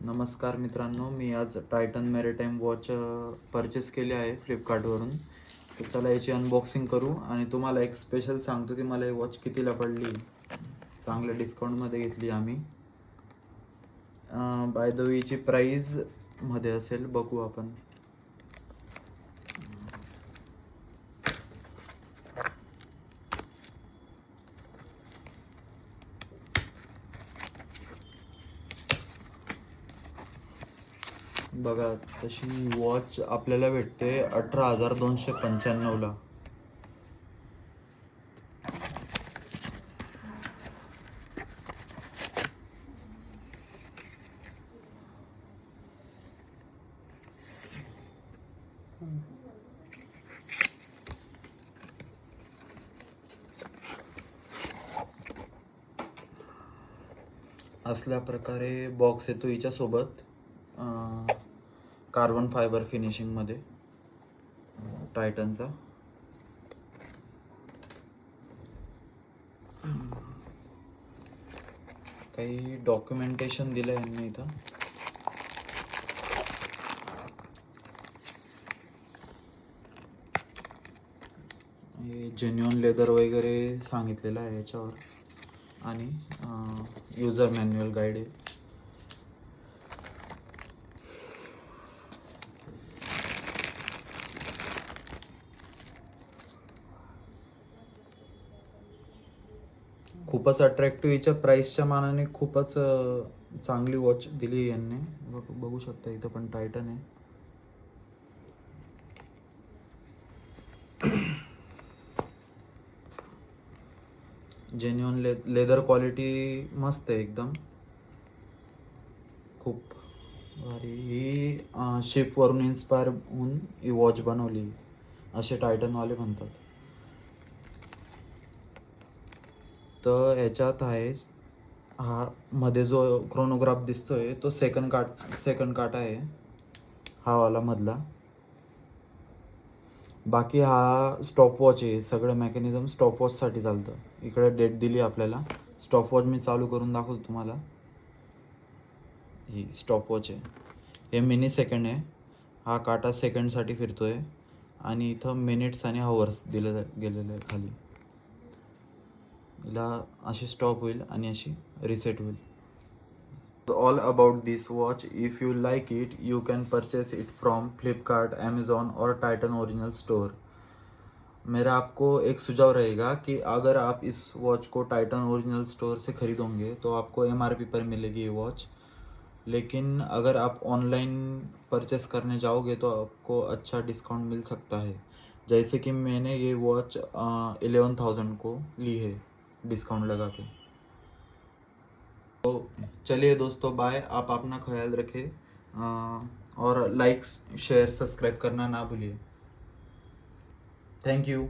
नमस्कार मित्रांनो, मी आज टायटन मॅरीटाईम वॉच परचेस केली आहे फ्लिपकार्टवरून. तर चला याची अनबॉक्सिंग करू आणि तुम्हाला एक स्पेशल सांगतो की मला ही वॉच कितीला पडली. चांगल्या डिस्काउंटमध्ये घेतली आम्ही. बाय द वे याची प्राईजमध्ये असेल, बघू आपण. बघा, तशी वॉच आपल्याला भेटते 18,295ला. असल्या प्रकारे बॉक्स येतो हिच्यासोबत, कार्बन फायबर फिनिशिंगमध्ये टायटनचा. काही डॉक्युमेंटेशन दिलं आहे यांनी इथं. हे जेन्युअन लेदर वगैरे सांगितलेलं आहे याच्यावर, आणि यूजर मॅन्युअल गाईड आहे. खूपच अट्रॅक्टिव्ह, याच्या प्राईसच्या मानाने खूपच चांगली वॉच दिली यांनी. बघू शकता इथं पण टायटन आहे. जेन्युअन लेदर क्वालिटी मस्त आहे एकदम, खूप भारी. ही शिपवरून इन्स्पायर होऊन ही वॉच बनवली असे टायटनवाले म्हणतात. तर ह्याच्यात आहे, हा मध्ये जो क्रोनोग्राफ दिसतोय तो सेकंड काटा आहे, हा वाला मधला. बाकी हा स्टॉपवॉच आहे, सगळं मेकॅनिझम स्टॉपवॉचसाठी चालतं. इकडे डेट दिली आपल्याला. स्टॉपवॉच मी चालू करून दाखवतो तुम्हाला. ही स्टॉपवॉच आहे, हे मिनी सेकंड आहे. हा काटा सेकंडसाठी फिरतोय आणि इथं मिनिट्स आणि हवर्स दिलं गेलेलं आहे खाली. हिला अशी स्टॉप होईल आणि अशी रिसेट होईल. All about this watch. If you like it, you can purchase it from Flipkart, Amazon और Titan Original Store. मेरा आपको एक सुझाव रहेगा कि अगर आप इस वॉच को टाइटन ओरिजिनल स्टोर से ख़रीदोगे तो आपको MRP पर मिलेगी ये वॉच. लेकिन अगर आप ऑनलाइन परचेस करने जाओगे तो आपको अच्छा डिस्काउंट मिल सकता है. जैसे कि मैंने ये वॉच 11,000 को ली है डिस्काउंट लगा के. तो चलिए दोस्तों, बाय. आप अपना ख्याल रखें और लाइक शेयर सब्सक्राइब करना ना भूलिए. Thank you.